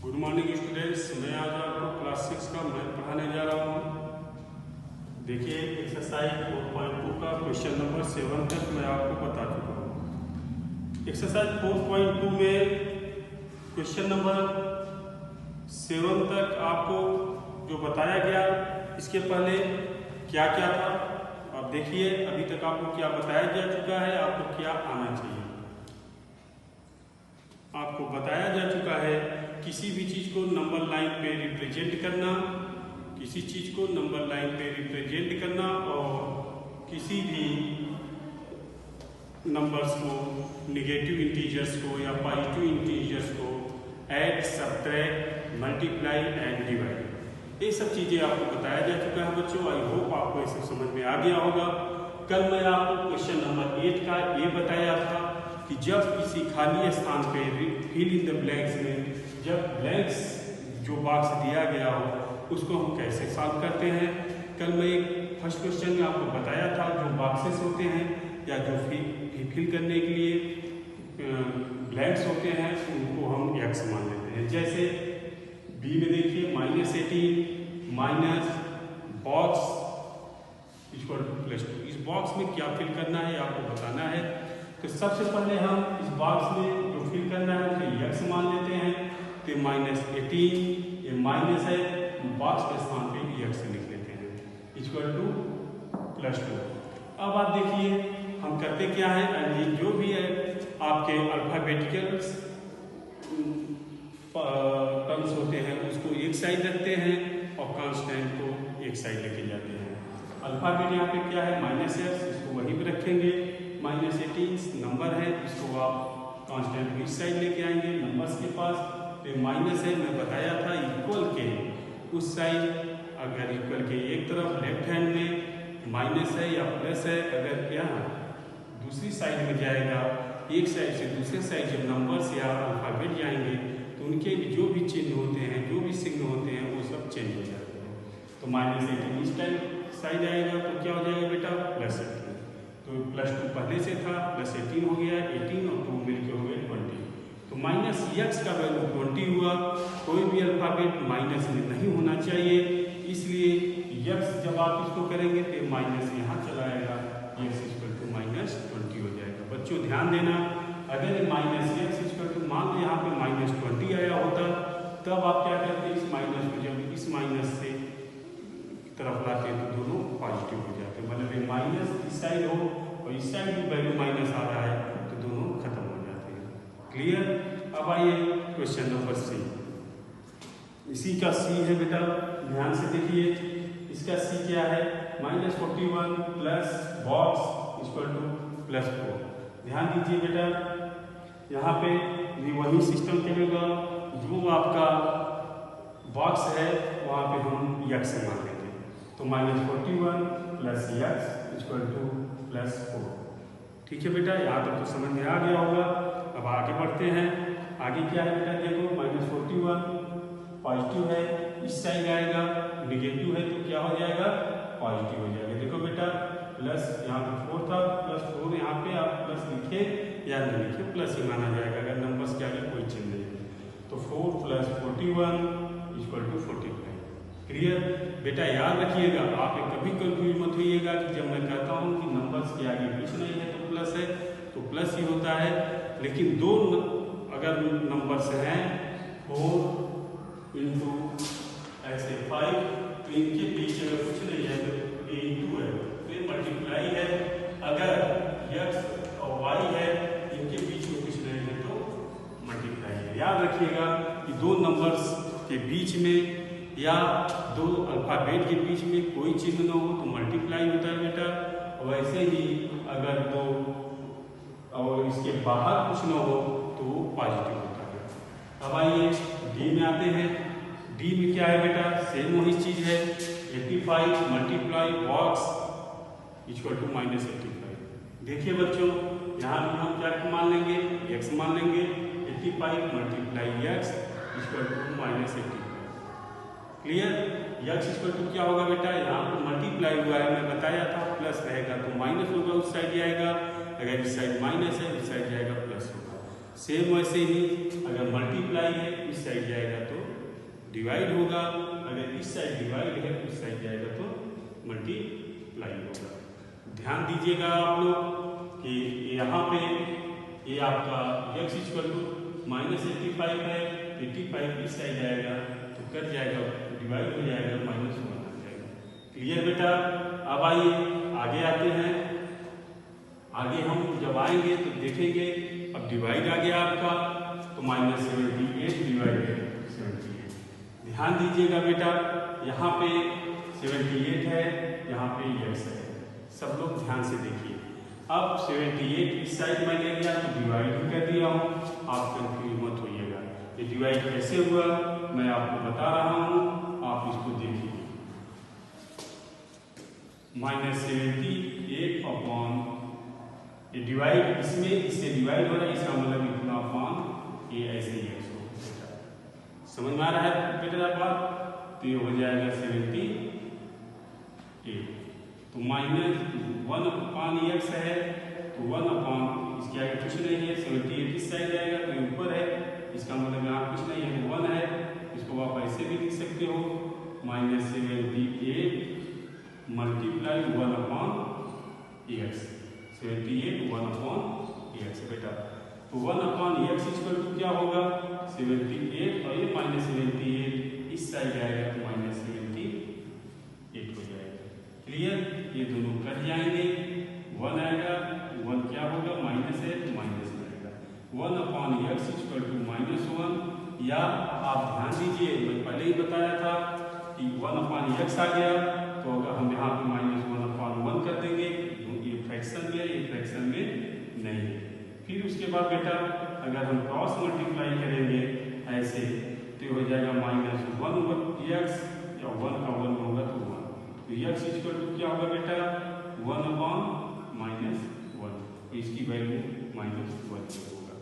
Good morning students, मैं आज आपको क्लास 6 का मैथ पढ़ाने जा रहा हूँ। देखिए एक्सरसाइज 4.2 का क्वेश्चन नंबर 7 तक मैं आपको बता चुका हूँ। एक्सरसाइज 4.2 में क्वेश्चन नंबर 7 तक आपको जो बताया गया, इसके पहले क्या क्या था आप देखिए। अभी तक आपको क्या बताया जा चुका है, आपको क्या आना चाहिए। आपको बताया जा चुका है किसी भी चीज को नंबर लाइन पे रिप्रेजेंट करना, किसी चीज को नंबर लाइन पे रिप्रेजेंट करना और किसी भी नंबर्स को, निगेटिव इंटीजर्स को या पॉजिटिव इंटीजर्स को add, subtract, multiply and divide, ये सब चीजें आपको बताया जा चुका है बच्चों। आई होप आपको ये सब समझ में आ गया होगा। कल मैं आपको क्वेश्चन नंबर 8 का ये बताया था कि जब किसी खाली स्थान पे फिल इन द ब्लैंक्स में, जब ब्लैंक्स जो बॉक्स दिया गया हो उसको हम कैसे सॉल्व करते हैं। कल मैं एक फर्स्ट क्वेश्चन में आपको बताया था जो बॉक्सेस होते हैं या जो फिल करने के लिए ब्लैंक्स होते हैं उनको हम एक्स मान लेते हैं। जैसे बी में देखिए -18 माइनस बॉक्स इक्वल टू +2। इस बॉक्स में क्या फिल करना है आपको बताना है। तो सबसे पहले हम इस बॉक्स में जो फिल करना है उसे एक्स मान लेते हैं। तो -18 ये माइनस है, बॉक्स के स्थान पे एक्स लिख लेते हैं इक्वल टू +2। अब आप देखिए हम करते क्या है, ये जो भी है आपके अल्फाबेटिकल्स टर्म्स होते हैं उसको एक साइड रखते हैं और कांस्टेंट को एक साइड लेके जाते हैं। अल्फाबेट यहाँ पे क्या है -x, इसको वहीं पे रखेंगे। -18 नंबर है, इसको आप कांस्टेंट इस साइड लेके आएंगे नंबर्स के पास। तो माइनस है, मैं बताया था इक्वल के उस साइड, अगर इक्वल के एक तरफ लेफ्ट हैंड में माइनस है या प्लस है, अगर यहाँ दूसरी साइड में जाएगा, एक साइड से दूसरे साइड जब नंबर्स या अल्फाबेट जाएंगे तो उनके जो भी चिन्ह होते हैं, जो भी चिन्ह होते हैं वो सब चेंज हो जाते हैं। तो -18 इस टाइम साइड आएगा तो क्या हो जाएगा बेटा +18। तो +2 पहले से था, +18 हो गया, 18 और 2 मिलके हो गए 20। तो -x का वैल्यू 20 हुआ। कोई भी अल्फाबेट माइनस में नहीं होना चाहिए, इसलिए x जब आप इसको करेंगे तो माइनस यहाँ चला आएगा, x = -20 हो जाएगा। बच्चों ध्यान देना, अगर -x मान लो यहाँ पे -20 आया होता, तब आप क्या करते इस माइनस को जब इस माइनस से तरफ लाते हैं तो दोनों पॉजिटिव हो जाते हैं। मतलब माइनस इस साइड हो और इस साइड भी वैल्यू माइनस आ रहा है तो दोनों खत्म हो जाते हैं। क्लियर। अब आइए क्वेश्चन नंबर सी। इसी का सी है बेटा, ध्यान से देखिए। इसका सी क्या है, -41 प्लस बॉक्स इक्वल टू +4। ध्यान दीजिए बेटा, यहाँ पे भी वही सिस्टम चलेगा। जो आपका बॉक्स है वहाँ पे हम x मान लेंगे। तो -41 प्लस x इक्वल टू +4। ठीक है बेटा, यहाँ तक तो समझ में आ गया होगा। अब आगे बढ़ते हैं। आगे क्या है बेटा, देखो -41 पॉजिटिव है, इस साइड आएगा, निगेटिव है तो क्या हो जाएगा पॉजिटिव हो जाएगा। देखो बेटा प्लस यहाँ पे 4 था, +4 यहाँ पे आप प्लस लिखे या नहीं लिखे प्लस ही माना जाएगा अगर नंबर्स के आगे कोई चिन्ह नहीं है। तो 4 + 41 = 45। क्लियर बेटा, याद रखिएगा, आप कभी कंफ्यूज मत होइएगा कि जब मैं कहता हूँ कि नंबर्स के आगे कुछ नहीं है तो प्लस है तो प्लस ही होता है। लेकिन दो अगर नंबर्स हैं 4 × ऐसे 5 तो इनके बीच अगर कुछ नहीं है तो ये × है तो ये मल्टीप्लाई है। अगर x और y है इनके बीच में कुछ नहीं है तो मल्टीप्लाई है। याद रखिएगा कि दो नंबर्स के बीच में या दो अल्फाबेट के बीच में कोई चिन्ह न हो तो मल्टीप्लाई होता है बेटा। वैसे ही अगर दो और इसके बाहर कुछ न हो तो वो पॉजिटिव होता है। अब आइए डी में आते हैं। डी में क्या है बेटा, सेम वही चीज है, 85 मल्टीप्लाई बॉक्स इक्वल टू -85। देखिए बच्चों, यहाँ भी हम क्या मान लेंगे, x मान लेंगे। 85 multiply x equal to -85। Clear. x equal to क्या होगा बेटा, यहाँ पर मल्टीप्लाई हुआ है, मैं बताया था प्लस रहेगा तो माइनस होगा, उस साइड जाएगा। अगर इस साइड माइनस है इस साइड जाएगा प्लस होगा। सेम वैसे ही अगर मल्टीप्लाई है इस साइड जाएगा तो डिवाइड होगा, अगर इस साइड डिवाइड है उस साइड जाएगा तो मल्टीप्लाई होगा। ध्यान दीजिएगा आप लोग कि यहाँ पे ये आपका x इक्वल टू -85 है, 85 इस साइड जाएगा तो कट जाएगा, डिवाइड हो जाएगा, -1 आ जाएगा। क्लियर बेटा? अब आइए आगे आते हैं। आगे हम जब आएंगे तो देखेंगे, अब डिवाइड आ गया आपका तो -78 डिवाइडेड 78। ध्यान दीजिएगा बेटा, यहाँ पे 78 है, यहाँ पे x है, सब लोग ध्यान से देखिए। अब 78 इस साइड में ले गया तो डिवाइड ही कर दिया हूँ, आप कंफ्यूज मत होइएगा। ये डिवाइड कैसे हुआ मैं आपको बता रहा हूँ, आप इसको देखिए। -78 अपॉन ये डिवाइड, इसमें इससे डिवाइड हो रहा है, इसका मतलब इतना अपॉन ये ऐसे ही x हो। समझ में आ रहा है बेटा बात? तो ये हो जाएगा 78, तो -1 अपॉन x है तो 1 अपॉन इसके आगे कुछ नहीं है, 78 इस साइड जाएगा तो ये ऊपर है, इसका मतलब यहाँ कुछ नहीं है तो 1 है। इसको आप ऐसे भी लिख सकते हो -78 multiply 1 upon x, 78 1 upon x बेटा। तो 1 अपॉन x इक्वल टू क्या होगा 78 और ये -78 इस साइड जाएगा तो -78 हो जाएगा। क्लियर? ये दोनों कट जाएंगे, 1 आएगा, 1 क्या होगा माइनस है तो माइनस आएगा। 1 अपॉन x इक्वल टू -1, या आप ध्यान दीजिए मैं पहले ही बताया था कि 1 अपॉन x आ गया तो अगर हम यहाँ पे -1 अपॉन 1 कर देंगे, ये फ्रैक्शन में, ये फ्रैक्शन में नहीं है। फिर उसके बाद बेटा अगर हम क्रॉस मल्टीप्लाई करेंगे ऐसे तो हो जाएगा -1x, या 1 का 1 होगा तो 1, तो x इक्वल टू क्या होगा बेटा 1 अपॉन -1, तो इसकी वैल्यू -1 होगा।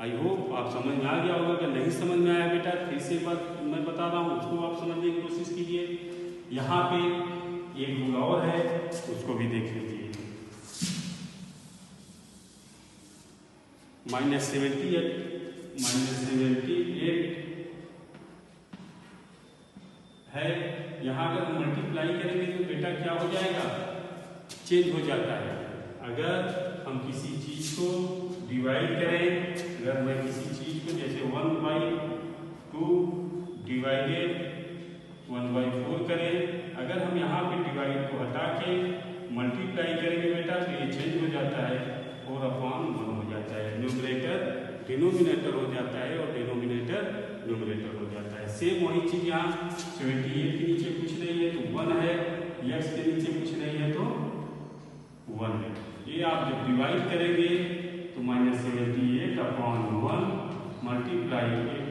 आई होप आप समझ में आ गया होगा। अगर नहीं समझ में आया बेटा फिर से बात मैं बता रहा हूँ, उसको आप समझने की कोशिश कीजिए। यहाँ पे एक रूल और है, उसको भी देख लीजिए। -78 है, यहाँ अगर हम मल्टीप्लाई करेंगे तो बेटा क्या हो जाएगा, चेंज हो जाता है। अगर हम किसी चीज को डिवाइड करें, अगर मैं किसी चीज को जैसे 1/2 डिवाइडेड 1/4 करें, अगर हम यहाँ पे डिवाइड को हटा के मल्टीप्लाई करेंगे बेटा तो ये चेंज हो जाता है, 4 अपॉन 1 हो जाता है। न्यूमरेटर डिनोमिनेटर हो जाता है और डिनोमिनेटर न्यूमरेटर हो जाता है। सेम वही चीज यहाँ 78 के नीचे कुछ नहीं है तो 1 है, x के नीचे कुछ नहीं है तो 1 है। ये आप जब डिवाइड करेंगे तो -78 अपॉन 1 मल्टीप्लाई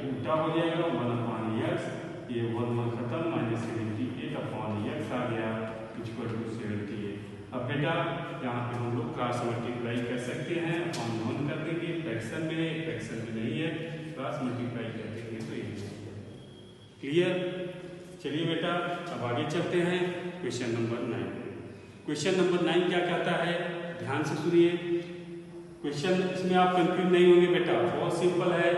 उल्टा हो जाएगा 1 अपॉन x, ये 1 खत्म, -78 अपॉन x आ गया इक्वल टू 78। अब बेटा यहाँ पे हम लोग क्रॉस मल्टीप्लाई कर सकते हैं, अपॉन 1 कर देंगे, फ्रैक्शन में, फ्रैक्शन में नहीं है, क्रॉस मल्टीप्लाई कर देंगे तो ये क्लियर। चलिए बेटा अब आगे चलते हैं क्वेश्चन नंबर 9। क्वेश्चन नंबर 9 क्या कहता है, ध्यान से सुनिए क्वेश्चन, इसमें आप कंफ्यूज नहीं होंगे बेटा, बहुत सिंपल है।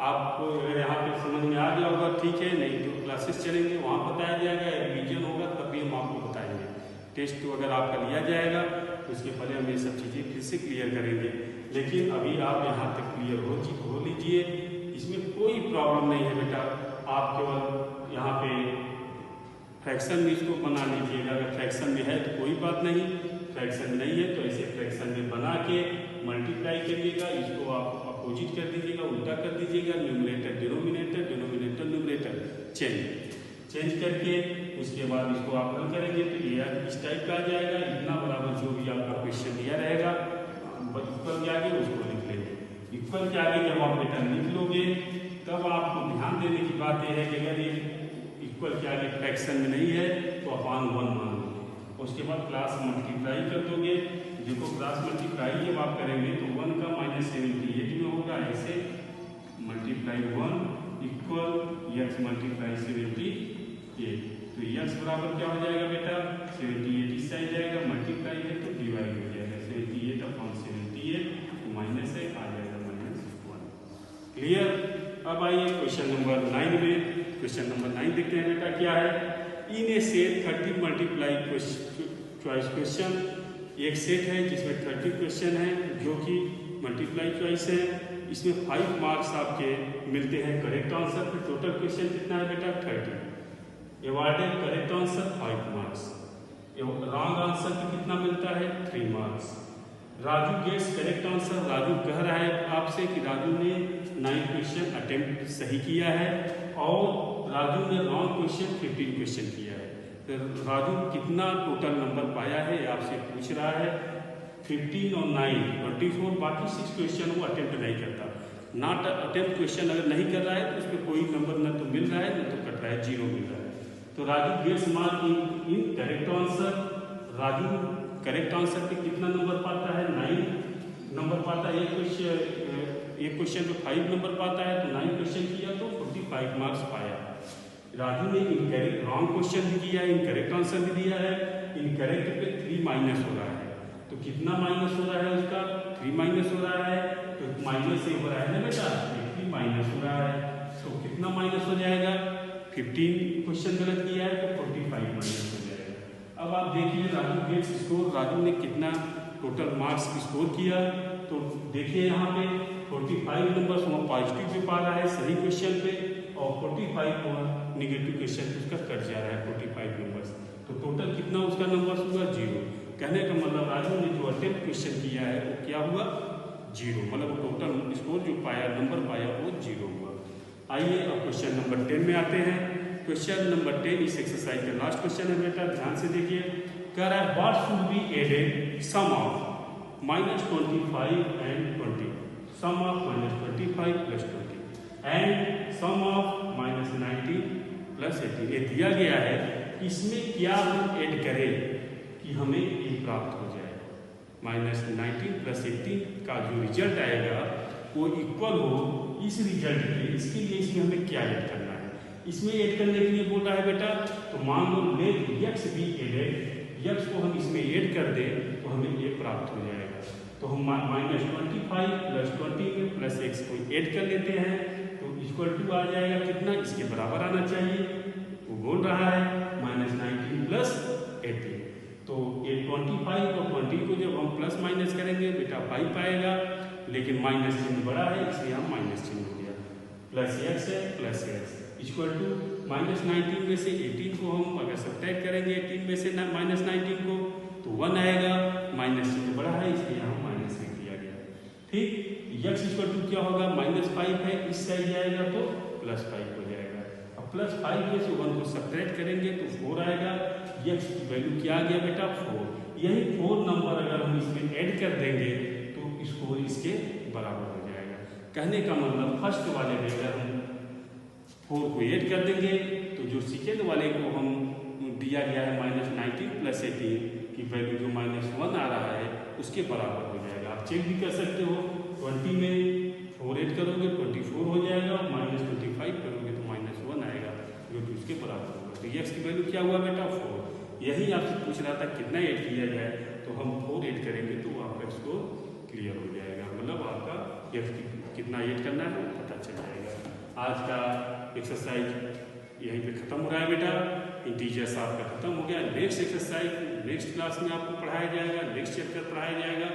आपको अगर यहाँ पे समझ में आ गया होगा ठीक है, नहीं तो क्लासेस चलेंगे वहाँ बताया जाएगा, रिवीजन होगा तब भी हम आपको बताएंगे। टेस्ट तो अगर आपका लिया जाएगा तो उसके पहले हम ये सब चीज़ें फिर से क्लियर करेंगे, लेकिन अभी आप यहाँ तक क्लियर हो लीजिए, इसमें कोई प्रॉब्लम नहीं है बेटा। आप केवल यहाँ पे फ्रैक्शन में इसको बना लीजिएगा, अगर फ्रैक्शन में है तो कोई बात नहीं, फ्रैक्शन नहीं है तो ऐसे फ्रैक्शन में बना के मल्टीप्लाई करिएगा, इसको आप अपोजिट कर दीजिएगा, उल्टा कर दीजिएगा, numerator denominator, denominator numerator change करके उसके बाद इसको आप हल करेंगे तो ये इस टाइप का आ जाएगा। इतना बराबर जो भी आपका क्वेश्चन दिया रहेगा इक्वल के आगे उसको लिख लेंगे। इक्वल के आगे जब आप बेटा लिख लोगे तब आपको ध्यान देने की बात यह है कि अगर ये इक्वल के आगे फ्रैक्शन में नहीं है तो अपॉन 1 मान लोगे, उसके बाद क्लास मल्टीप्लाई कर दोगे। देखो क्लास मल्टीप्लाई जब आप करेंगे तो 1 का -78 में होगा, ऐसे मल्टीप्लाई 1 इक्वल x मल्टीप्लाई 78, तो x बराबर क्या हो जाएगा बेटा 78 इस साइड जाएगा, मल्टीप्लाई है तो डिवाइड हो जाएगा 78 अपॉन 78 तो माइनस है आ जाएगा -1। क्लियर। अब आइए क्वेश्चन नंबर 9 में। क्वेश्चन नंबर 9 देखते हैं बेटा क्या है। इन ए सेट 30 मल्टीप्लाई चॉइस क्वेश्चन, एक सेट है जिसमें 30 क्वेश्चन है जो कि मल्टीप्लाई चॉइस है। इसमें 5 मार्क्स आपके मिलते हैं करेक्ट आंसर पे। टोटल क्वेश्चन कितना है बेटा 30। Awarded correct answer 5 marks, wrong answer पे कितना मिलता है 3 marks. Raju gets correct answer. Raju कह रहा है आपसे कि राजू ने 9 क्वेश्चन अटेम्प्ट सही किया है और राजू ने रॉन्ग क्वेश्चन 15 क्वेश्चन किया है। तो राजू कितना टोटल नंबर पाया है आपसे पूछ रहा है। 15 और 9 24, बाकी 6 क्वेश्चन वो अटेम्प्ट नहीं करता। नॉट अटेम्प्ट क्वेश्चन अगर नहीं कर रहा है तो उस पर कोई नंबर न तो मिल रहा है न तो कट रहा है, 0 मिल रहा है। तो Raju gets mark in correct answer. Raju correct answer पे कितना नंबर पाता है 9 नंबर पाता है। एक क्वेश्चन पे 5 नंबर पाता है तो 9 क्वेश्चन किया तो 45 मार्क्स पाया। राजू ने इनकरेक्ट रॉन्ग क्वेश्चन भी किया है, इनकरेक्ट आंसर भी दिया है। इनकरेक्ट पे 3 माइनस हो रहा है, तो कितना माइनस हो रहा है उसका 3 माइनस हो रहा है। तो माइनस से हो रहा है ना बेटा, 3 माइनस हो रहा है तो कितना माइनस हो जाएगा। 15 क्वेश्चन गलत किया है तो 45 माइनस हो जाएगा। अब आप देखिए राजू गेट्स स्कोर, राजू ने कितना टोटल मार्क्स स्कोर किया। तो देखिए यहाँ पे 45 नंबर वो पॉजिटिव पे पा रहा है सही क्वेश्चन पे और 45 को निगेटिव क्वेश्चन पे उसका कट जा रहा है 45 नंबर। तो टोटल कितना उसका नंबर हुआ 0। कहने का मतलब राजू ने जो अटेम्प्ट क्वेश्चन किया है वो क्या हुआ 0, मतलब टोटल स्कोर जो पाया नंबर पाया वो 0 हुआ। आइए अब क्वेश्चन नंबर 10 में आते हैं। क्वेश्चन नंबर 10 इस एक्सरसाइज का लास्ट क्वेश्चन है बेटा, ध्यान से देखिए। कह रहा है what should be added sum of -25 and 20, sum of -25 + 20 and sum of -19 + 18। ये दिया गया है इसमें क्या हम ऐड करें कि हमें ये प्राप्त हो जाए। -19 + 18 का जो रिजल्ट आएगा वो इक्वल हो इस रिजल्ट के। इसके लिए इसमें हमें क्या ऐड करना है। इसमें ऐड करने के लिए बोल रहा है बेटा, तो मान लो let x be added, x को हम इसमें ऐड कर दें तो हमें ये प्राप्त हो जाएगा। तो हम -25 + 20 + x को ऐड कर लेते हैं तो इक्वल टू आ जाएगा कितना, इसके बराबर आना चाहिए। वो बोल रहा है -19 + 18। तो ये 25 और 20 को जब हम प्लस माइनस करेंगे बेटा 5 आएगा, लेकिन माइनस चिन्ह बड़ा है इसलिए हम माइनस चिन्ह हो गया। प्लस एक्स है प्लस एक्स इक्वल टू -19 में से 18 को हम अगर सब्ट्रैक्ट करेंगे 18 में से -19 को तो 1 आएगा। माइनस चिन्ह बड़ा है इसलिए हम माइनस लिख दिया गया। ठीक, यक्स इक्वल टू क्या होगा -5 है, इस साइड जाएगा तो +5 हो जाएगा। अब +5 में से 1 को सब्ट्रैक्ट करेंगे तो 4 आएगा। यक्स की वैल्यू क्या आ गया बेटा 4। यही 4 नंबर अगर हम इसमें ऐड कर देंगे तो स्कोर इसके बराबर हो जाएगा। कहने का मतलब फर्स्ट वाले में अगर हम 4 को ऐड कर देंगे तो जो सेकेंड वाले को हम दिया गया है -19 + 18 की वैल्यू जो -1 आ रहा है उसके बराबर हो जाएगा। आप चेक भी कर सकते हो, 20 में 4 ऐड करोगे 24 हो जाएगा और -25 करोगे तो -1 आएगा जो कि उसके बराबर होगा। तो यक्स की वैल्यू क्या हुआ बेटा 4। यही आपसे पूछ रहा था कितना ऐड किया जाए, तो हम 4 ऐड करेंगे तो आपका स्कोर क्लियर हो जाएगा, मतलब आपका यक्स कितना ऐड करना है वो पता चल जाएगा। आज का एक्सरसाइज यहीं पे ख़त्म हो रहा है बेटा, इंटीजर्स आपका ख़त्म हो गया। नेक्स्ट एक्सरसाइज नेक्स्ट क्लास में आपको पढ़ाया जाएगा, नेक्स्ट चैप्टर पढ़ाया जाएगा।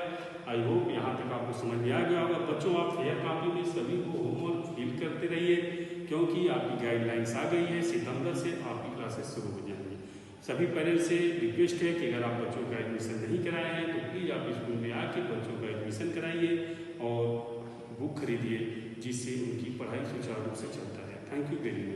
आई होप यहाँ तक आपको समझ में आ गया होगा। बच्चों आप फेयर कॉपी में सभी को होमवर्क फिल करते रहिए क्योंकि आपकी गाइडलाइंस आ गई है, सितंबर से आपकी क्लासेस शुरू हो जाएंगी। सभी पेरेंट्स से रिक्वेस्ट है कि अगर आप बच्चों का एडमिशन नहीं कराए हैं तो प्लीज़ आप स्कूल में आके बच्चों का एडमिशन कराइए और बुक खरीदिए जिससे उनकी पढ़ाई सुचारू रूप से चलता है। Thank you very much.